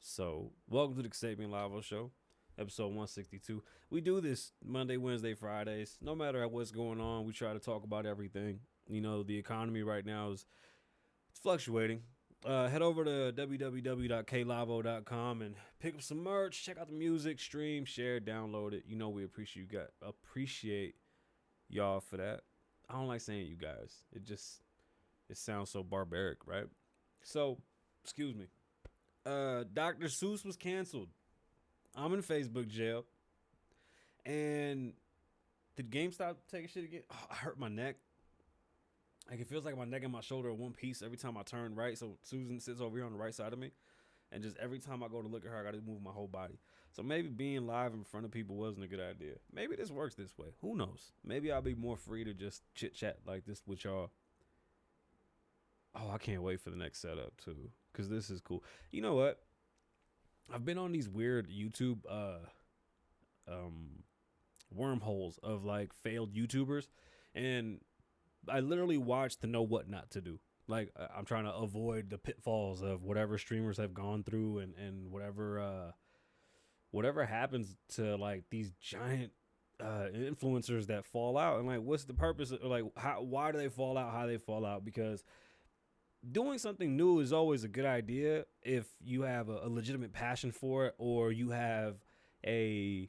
So, welcome to the Kasabian Lavoe Show, episode 162. We do this Monday, Wednesday, Fridays. No matter what's going on, we try to talk about everything. You know, the economy right now is it's fluctuating. Head over to www.klavo.com and pick up some merch. Check out the music, stream, share, download it. You know we appreciate y'all for that. I don't like saying you guys. It sounds so barbaric, right? So, excuse me. Dr. Seuss was canceled. I'm in Facebook jail. And did GameStop take a shit again? Oh, I hurt my neck. Like it feels like my neck and my shoulder are one piece every time I turn right. So Susan sits over here on the right side of me. And just every time I go to look at her, I gotta move my whole body. So maybe being live in front of people wasn't a good idea. Maybe this works this way. Who knows? Maybe I'll be more free to just chit chat like this with y'all. Oh, I can't wait for the next setup too. Cause this is cool. You know what? I've been on these weird YouTube wormholes of like failed YouTubers, and I literally watch to know what not to do. Like I'm trying to avoid the pitfalls of whatever streamers have gone through, and whatever happens to like these giant influencers that fall out, and like what's the purpose of, like why do they fall out, how they fall out, because doing something new is always a good idea if you have a legitimate passion for it, or you have a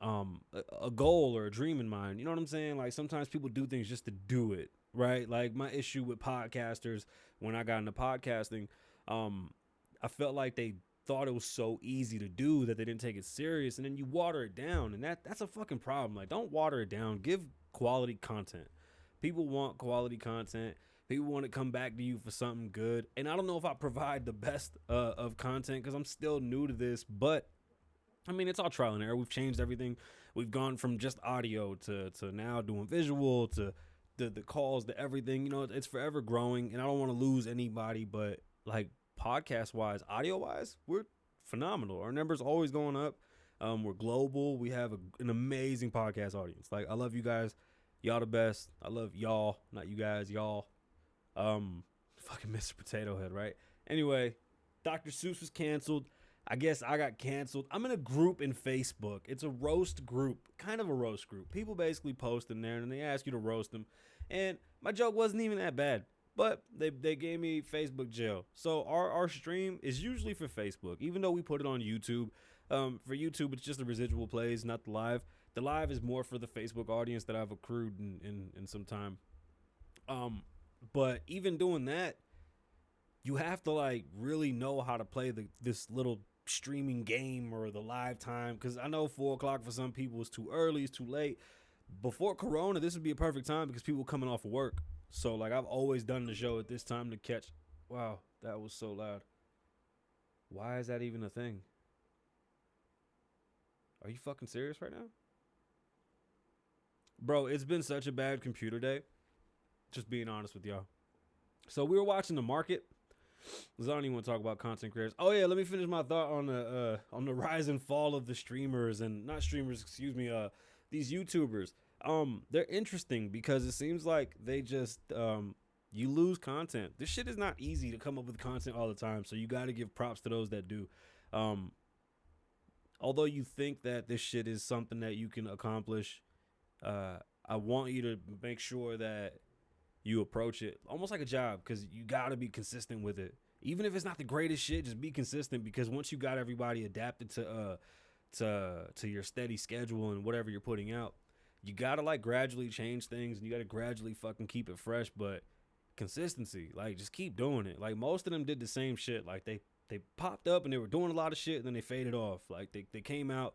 a goal or a dream in mind. You know what I'm saying? Like sometimes people do things just to do it, right? Like my issue with podcasters when I got into podcasting, I felt like they thought it was so easy to do that they didn't take it serious, and then you water it down, and that's a fucking problem. Like don't water it down. Give quality content. People want quality content. People want to come back to you for something good. And I don't know if I provide the best of content because I'm still new to this, but I mean, it's all trial and error. We've changed everything. We've gone from just audio to now doing visual to the calls to everything. You know, it's forever growing, and I don't want to lose anybody. But like podcast wise, audio wise, we're phenomenal. Our numbers always going up. We're global. We have an amazing podcast audience. Like I love you guys. Y'all the best. I love y'all, not you guys. Y'all. Fucking Mr. Potato Head, right? Anyway, Dr. Seuss was canceled. I guess I got canceled. I'm in a group in Facebook. It's a roast group, kind of a roast group. People basically post in there and they ask you to roast them. And my joke wasn't even that bad, but they gave me Facebook jail. So our stream is usually for Facebook, even though we put it on YouTube. For YouTube, it's just the residual plays, not the live. The live is more for the Facebook audience that I've accrued in some time. But even doing that, you have to like really know how to play this little streaming game or the live time, because I know 4 o'clock for some people is too early, it's too late. Before Corona, this would be a perfect time because people coming off of work. So like I've always done the show at this time to catch. Wow, that was so loud. Why is that even a thing? Are you fucking serious right now? Bro, it's been such a bad computer day. Just being honest with y'all. So we were watching the market. Because I don't even want to talk about content creators. Oh yeah, let me finish my thought on the rise and fall of the streamers, and not streamers, excuse me, these YouTubers. They're interesting because it seems like they just you lose content. This shit is not easy to come up with content all the time, so you got to give props to those that do. Um, Although you think that this shit is something that you can accomplish, I want you to make sure that you approach it almost like a job, because you got to be consistent with it. Even if it's not the greatest shit, just be consistent, because once you got everybody adapted to your steady schedule and whatever you're putting out, you got to like gradually change things, and you got to gradually fucking keep it fresh. But consistency, like just keep doing it. Like most of them did the same shit. Like they popped up and they were doing a lot of shit, and then they faded off. Like they came out,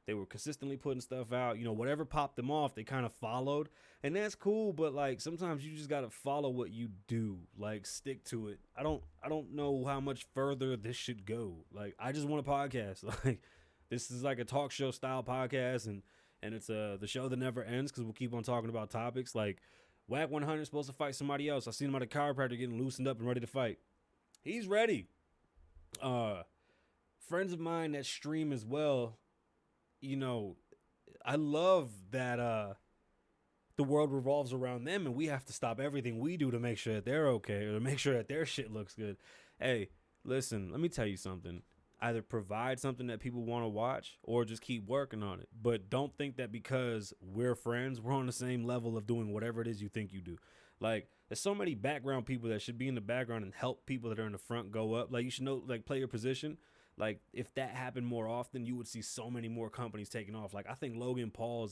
they were consistently putting stuff out. You know, whatever popped them off, they kind of followed. And that's cool, but like sometimes you just gotta follow what you do. Like stick to it. I don't know how much further this should go. Like I just want a podcast. Like this is like a talk show style podcast, and it's the show that never ends, because we'll keep on talking about topics. Like Whack 100 is supposed to fight somebody else. I seen him at a chiropractor getting loosened up and ready to fight. He's ready. Friends of mine that stream as well, you know, I love that the world revolves around them, and we have to stop everything we do to make sure that they're okay, or to make sure that their shit looks good. Hey, listen, let me tell you something. either provide something that people want to watch or just keep working on it. But don't think that because we're friends, we're on the same level of doing whatever it is you think you do. Like, there's so many background people that should be in the background and help people that are in the front go up. Like, you should know, like, play your position. Like, if that happened more often, you would see so many more companies taking off. Like, I think Logan Paul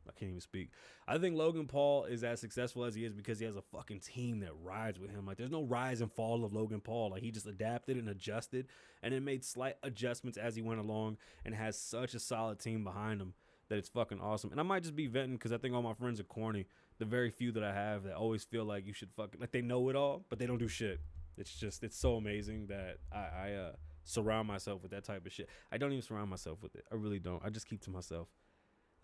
I can't even speak. I think Logan Paul is as successful as he is because he has a fucking team that rides with him. Like, there's no rise and fall of Logan Paul. Like, he just adapted and adjusted and then made slight adjustments as he went along and has such a solid team behind him that it's fucking awesome. And I might just be venting because I think all my friends are corny. The very few that I have that always feel like you should fucking, like, they know it all, but they don't do shit. It's so amazing that I surround myself with that type of shit. I don't even surround myself with it. I really don't. I just keep to myself.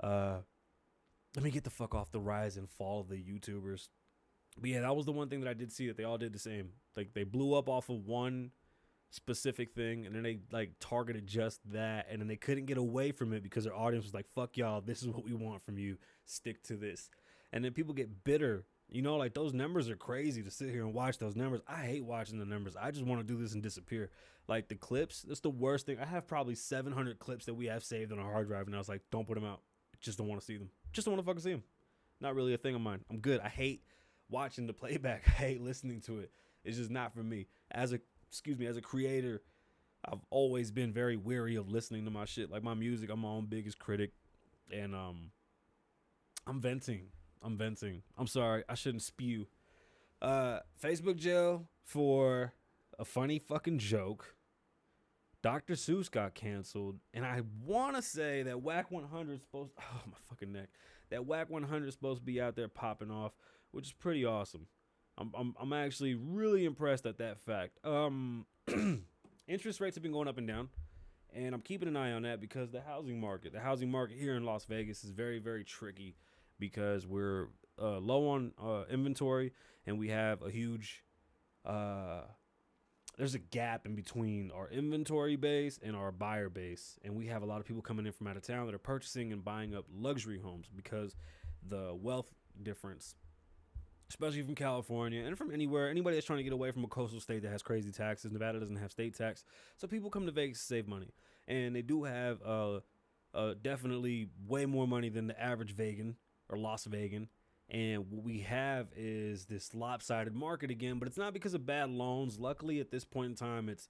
Let me get the fuck off the rise and fall of the YouTubers. But yeah, that was the one thing that I did see that they all did the same. Like, they blew up off of one specific thing and then they like targeted just that, and then they couldn't get away from it because their audience was like, fuck y'all, this is what we want from you, stick to this. And then people get bitter. You know, like, those numbers are crazy to sit here and watch those numbers. I hate watching the numbers. I just want to do this and disappear. Like, the clips, that's the worst thing. I have probably 700 clips that we have saved on our hard drive, and I was like, don't put them out. Just don't want to see them. Just don't want to fucking see them. Not really a thing of mine. I'm good. I hate watching the playback. I hate listening to it. It's just not for me. As a creator, I've always been very wary of listening to my shit. Like, my music, I'm my own biggest critic. And I'm venting. I'm sorry. I shouldn't spew. Facebook jail for a funny fucking joke. Dr. Seuss got canceled, and I want to say that Whack 100 is supposed. Oh, my fucking neck. That Whack 100 is supposed to be out there popping off, which is pretty awesome. I'm actually really impressed at that fact. Interest rates have been going up and down, and I'm keeping an eye on that because the housing market here in Las Vegas is very, very tricky because we're low on inventory, and we have a huge. There's a gap in between our inventory base and our buyer base. And we have a lot of people coming in from out of town that are purchasing and buying up luxury homes because the wealth difference, especially from California and from anywhere, anybody that's trying to get away from a coastal state that has crazy taxes. Nevada doesn't have state tax. So people come to Vegas to save money. And they do have definitely way more money than the average Vegan or Las Vegan. And what we have is this lopsided market again, but it's not because of bad loans. Luckily, at this point in time, it's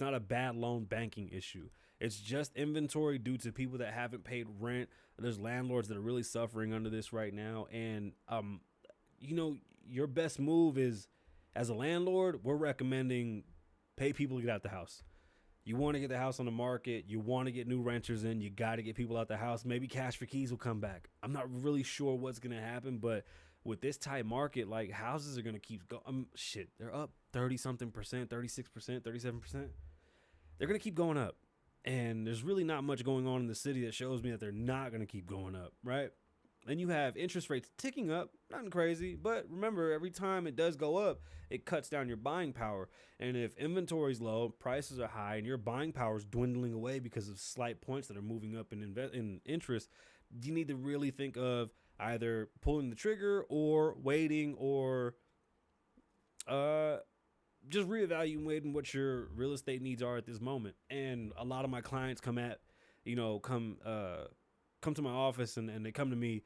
not a bad loan banking issue. It's just inventory due to people that haven't paid rent. There's landlords that are really suffering under this right now. And, you know, your best move is, as a landlord, we're recommending pay people to get out the house. You want to get the house on the market. You want to get new renters in. You got to get people out the house. Maybe cash for keys will come back. I'm not really sure what's going to happen, but with this tight market, like, houses are going to keep going. Shit, they're up 30-something percent, 36%, 37%. They're going to keep going up. And there's really not much going on in the city that shows me that they're not going to keep going up, right? Then you have interest rates ticking up, nothing crazy, but remember, every time it does go up, it cuts down your buying power. And if inventory's low, prices are high, and your buying power is dwindling away because of slight points that are moving up in interest, you need to really think of either pulling the trigger or waiting or just reevaluating what your real estate needs are at this moment. And a lot of my clients come to my office and they come to me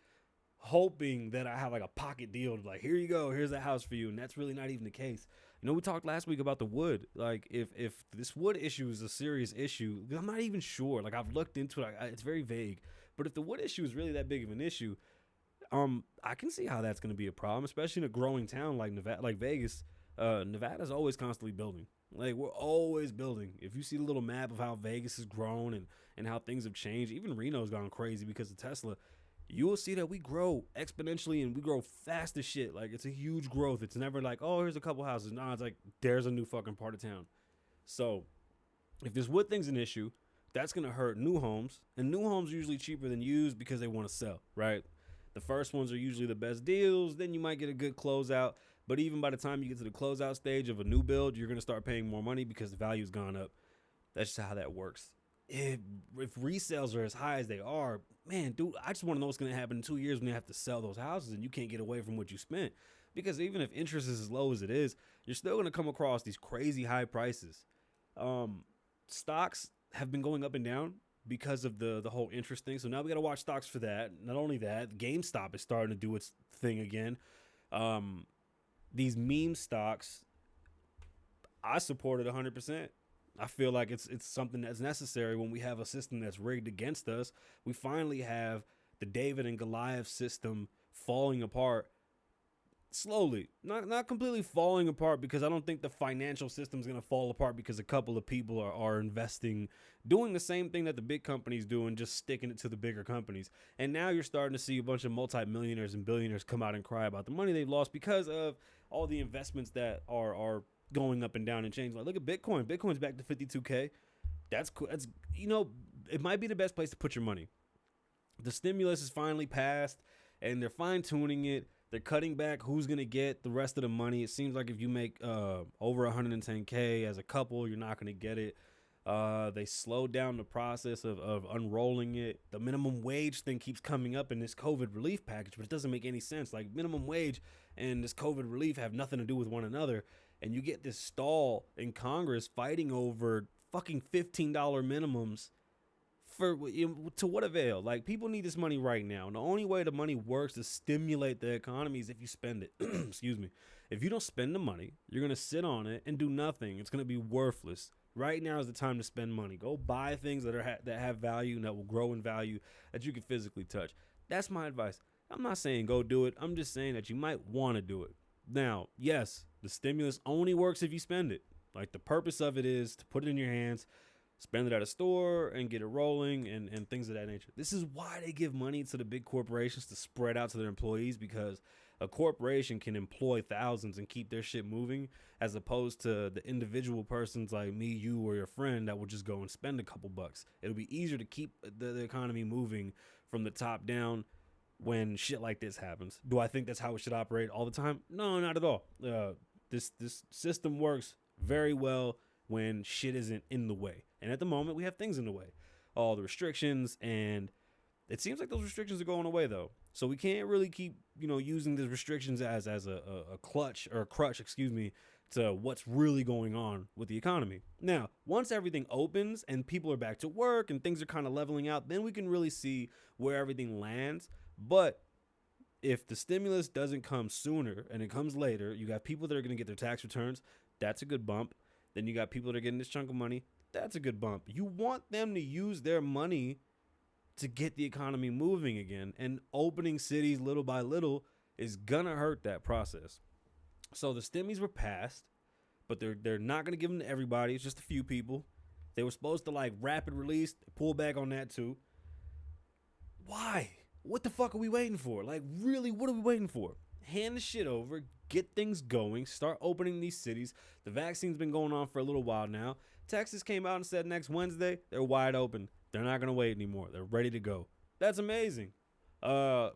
hoping that I have like a pocket deal to, like, here you go, here's a house for you. And that's really not even the case. You know, we talked last week about the wood. Like, if this wood issue is a serious issue, I'm not even sure. Like, I've looked into it. It's very vague. But if the wood issue is really that big of an issue, I can see how that's going to be a problem, especially in a growing town like Nevada, like Vegas. Nevada's always constantly building. Like, we're always building. If you see the little map of how Vegas has grown and how things have changed, even Reno's gone crazy because of Tesla, you will see that we grow exponentially and we grow fast as shit. Like, it's a huge growth. It's never like, oh, here's a couple houses. No, it's like, there's a new fucking part of town. So if this wood thing's an issue, that's going to hurt new homes. And new homes are usually cheaper than used because they want to sell, right? The first ones are usually the best deals. Then you might get a good closeout. But even by the time you get to the closeout stage of a new build, you're going to start paying more money because the value's gone up. That's just how that works. If resales are as high as they are, man, dude, I just want to know what's going to happen in 2 years when you have to sell those houses and you can't get away from what you spent. Because even if interest is as low as it is, you're still going to come across these crazy high prices. Um, Stocks have been going up and down because of the whole interest thing. So now we got to watch stocks for that. Not only that, GameStop is starting to do its thing again. Um, these meme stocks, I support it 100%. I feel like it's something that's necessary when we have a system that's rigged against us. We finally have the David and Goliath system falling apart slowly, not completely falling apart, because I don't think the financial system is going to fall apart because a couple of people are investing, doing the same thing that the big companies do and just sticking it to the bigger companies. And now you're starting to see a bunch of multimillionaires and billionaires come out and cry about the money they've lost because of all the investments that are going up and down and changing. Like, look at Bitcoin. Bitcoin's back to 52K. That's cool. That's, it might be the best place to put your money. The stimulus is finally passed and they're fine tuning it. They're cutting back who's going to get the rest of the money. It seems like if you make over 110K as a couple, you're not going to get it. They slowed down the process of unrolling it. The minimum wage thing keeps coming up in this COVID relief package, but it doesn't make any sense. Like, minimum wage and this COVID relief have nothing to do with one another. And you get this stall in Congress fighting over fucking $15 minimums. To what avail? Like, people need this money right now. And the only way the money works to stimulate the economy is if you spend it. Excuse me. If you don't spend the money, you're going to sit on it and do nothing. It's going to be worthless. Right now is the time to spend money. Go buy things that have value and that will grow in value that you can physically touch. That's my advice. I'm not saying go do it. I'm just saying that you might want to do it. Now, yes, the stimulus only works if you spend it. Like, the purpose of it is to put it in your hands, spend it at a store and get it rolling and things of that nature. This is why they give money to the big corporations to spread out to their employees, because a corporation can employ thousands and keep their shit moving, as opposed to the individual persons like me, you, or your friend that will just go and spend a couple bucks. It'll be easier to keep the economy moving from the top down when shit like this happens. Do I think that's how it should operate all the time? No, not at all. This system works very well when shit isn't in the way. And at the moment, we have things in the way. All the restrictions, and it seems like those restrictions are going away, though. So we can't really keep, using these restrictions as a clutch or a crutch, to what's really going on with the economy. Now, once everything opens and people are back to work and things are kind of leveling out, then we can really see where everything lands. But if the stimulus doesn't come sooner and it comes later, you got people that are going to get their tax returns. That's a good bump. Then you got people that are getting this chunk of money. That's a good bump. You want them to use their money to get the economy moving again. And opening cities little by little is going to hurt that process. So the stimmies were passed, but they're not going to give them to everybody. It's just a few people. They were supposed to rapid release, pull back on that too. Why? What the fuck are we waiting for? Really, what are we waiting for? Hand the shit over, get things going, start opening these cities. The vaccine's been going on for a little while now. Texas came out and said next Wednesday, they're wide open. They're not going to wait anymore. They're ready to go. That's amazing. The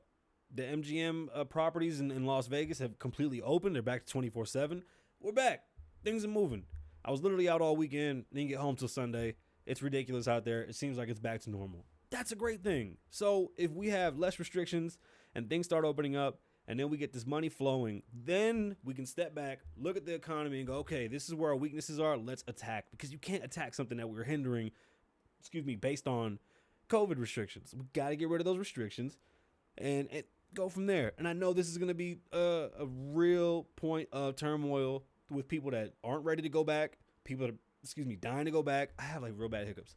MGM properties in Las Vegas have completely opened. They're back to 24/7. We're back. Things are moving. I was literally out all weekend. Didn't get home till Sunday. It's ridiculous out there. It seems like it's back to normal. That's a great thing. So if we have less restrictions and things start opening up, and then we get this money flowing, then we can step back, look at the economy and go, okay, this is where our weaknesses are. Let's attack. Because you can't attack something that we're hindering, based on COVID restrictions. We got to get rid of those restrictions and go from there. And I know this is going to be a real point of turmoil with people that aren't ready to go back, people that are, dying to go back. I have real bad hiccups.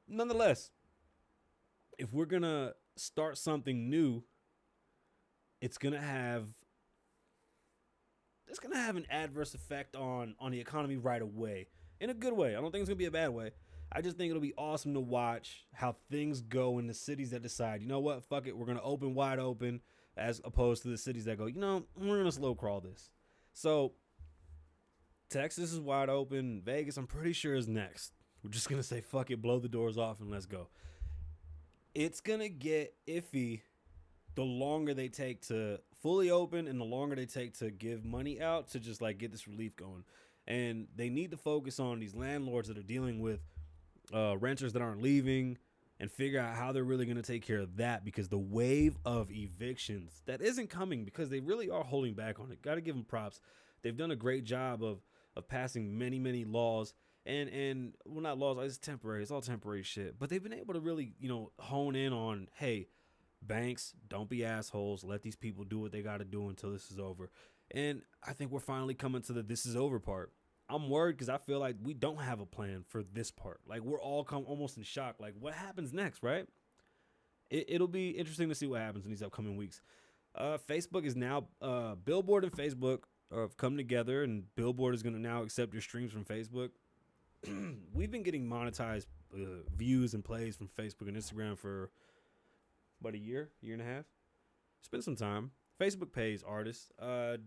Nonetheless, if we're going to start something new, it's gonna have an adverse effect on the economy right away, in a good way. I don't think it's gonna be a bad way. I just think it'll be awesome to watch how things go in the cities that decide, you know what, fuck it, we're gonna open wide open, as opposed to the cities that go, we're gonna slow crawl this. So Texas is wide open. Vegas, I'm pretty sure, is next. We're just gonna say fuck it, blow the doors off, and let's go. It's gonna get iffy the longer they take to fully open and the longer they take to give money out to just get this relief going. And they need to focus on these landlords that are dealing with renters that aren't leaving and figure out how they're really going to take care of that, because the wave of evictions that isn't coming, because they really are holding back on it. Got to give them props. They've done a great job of passing many, many laws and well, not laws. It's temporary. It's all temporary shit. But they've been able to really, hone in on, hey, banks, don't be assholes. Let these people do what they got to do until this is over. And I think we're finally coming to the this is over part. I'm worried because I feel like we don't have a plan for this part. Like we're all almost in shock. Like what happens next, right? It'll be interesting to see what happens in these upcoming weeks. Facebook is now Billboard and Facebook have come together, and Billboard is going to now accept your streams from Facebook. We've been getting monetized views and plays from Facebook and Instagram for about a year and a half. Spend some time. Facebook pays artists.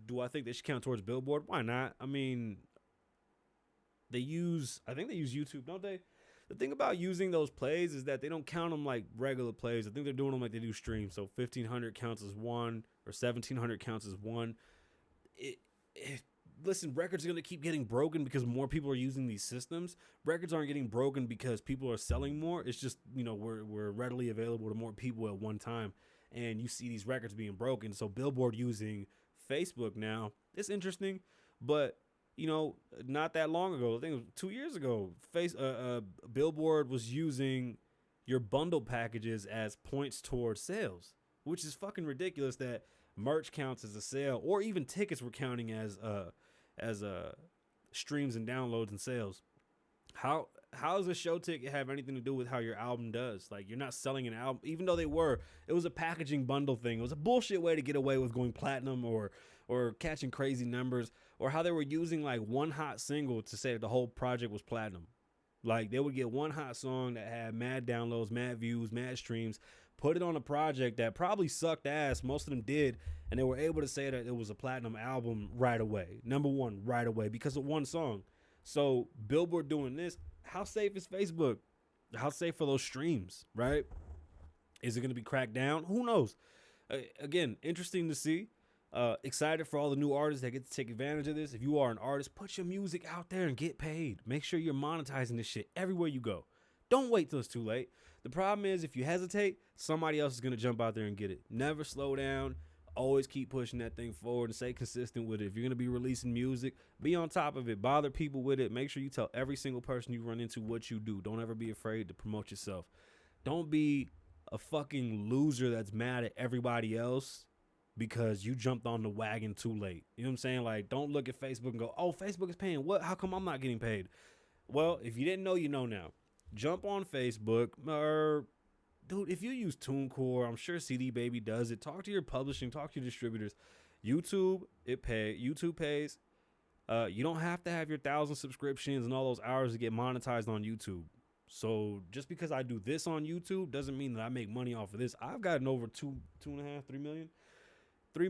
Do I think they should count towards Billboard? Why not? I mean, I think they use YouTube, don't they? The thing about using those plays is that they don't count them like regular plays. I think they're doing them like they do streams. So 1,500 counts as one, or 1,700 counts as one. Listen, records are going to keep getting broken because more people are using these systems. Records aren't getting broken because people are selling more. It's just, we're readily available to more people at one time. And you see these records being broken. So Billboard using Facebook now, it's interesting. But, not that long ago, I think it was 2 years ago, Billboard was using your bundle packages as points towards sales, which is fucking ridiculous that merch counts as a sale, or even tickets were counting as streams and downloads and sales. How does a show ticket have anything to do with how your album does? Like, you're not selling an album, even though it was a packaging bundle thing. It was a bullshit way to get away with going platinum or catching crazy numbers, or how they were using like one hot single to say that the whole project was platinum. Like, they would get one hot song that had mad downloads, mad views, mad streams, put it on a project that probably sucked ass. Most of them did. And they were able to say that it was a platinum album right away. Number one, right away, because of one song. So Billboard doing this, how safe is Facebook? How safe are those streams, right? Is it going to be cracked down? Who knows? Again, interesting to see. Excited for all the new artists that get to take advantage of this. If you are an artist, put your music out there and get paid. Make sure you're monetizing this shit everywhere you go. Don't wait till it's too late. The problem is, if you hesitate, somebody else is going to jump out there and get it. Never slow down. Always keep pushing that thing forward and stay consistent with it. If you're going to be releasing music, be on top of it. Bother people with it. Make sure you tell every single person you run into what you do. Don't ever be afraid to promote yourself. Don't be a fucking loser that's mad at everybody else because you jumped on the wagon too late. You know what I'm saying? Like, don't look at Facebook and go, oh, Facebook is paying. What? How come I'm not getting paid? Well, if you didn't know, you know now. Jump on Facebook, or dude, if you use TuneCore, I'm sure CD Baby does it. Talk to your publishing, talk to your distributors. YouTube pays. You don't have to have your 1,000 subscriptions and all those hours to get monetized on YouTube. So just because I do this on YouTube doesn't mean that I make money off of this. I've gotten over 3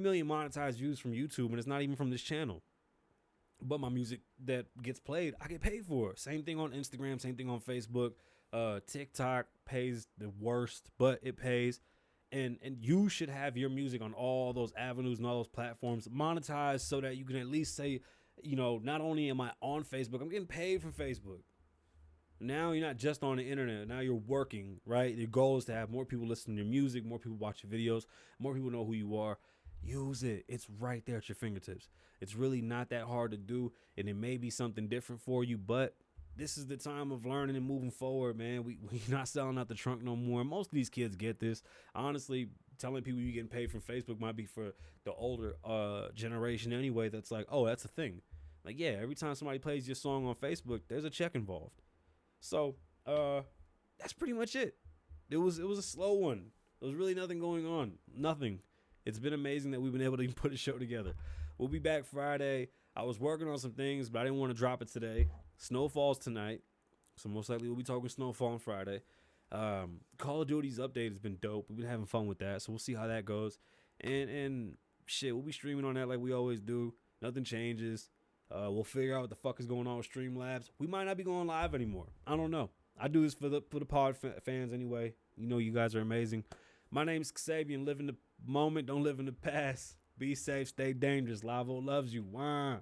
million monetized views from YouTube, and it's not even from this channel. But my music that gets played, I get paid for. Same thing on Instagram, same thing on Facebook. TikTok pays the worst, but it pays. And you should have your music on all those avenues and all those platforms monetized so that you can at least say, not only am I on Facebook, I'm getting paid from Facebook. Now you're not just on the internet. Now you're working, right? Your goal is to have more people listen to your music, more people watch your videos, more people know who you are. Use it. It's right there at your fingertips. It's really not that hard to do, and it may be something different for you, but this is the time of learning and moving forward, man. We not selling out the trunk no more. Most of these kids get this. Honestly, telling people you're getting paid from Facebook might be for the older generation anyway. That's like, oh, that's a thing. Like, yeah, every time somebody plays your song on Facebook, there's a check involved. So that's pretty much it. It was a slow one. There was really nothing going on. Nothing. It's been amazing that we've been able to put a show together. We'll be back Friday. I was working on some things, but I didn't want to drop it today. Snow falls tonight, so most likely we'll be talking snowfall on Friday. Call of Duty's update has been dope. We've been having fun with that, so we'll see how that goes. And shit, we'll be streaming on that like we always do. Nothing changes. We'll figure out what the fuck is going on with Streamlabs. We might not be going live anymore. I don't know. I do this for the pod fans anyway. You guys are amazing. My name's Kasabian. Live in the moment, don't live in the past. Be safe, stay dangerous. Lavoe loves you. Wah.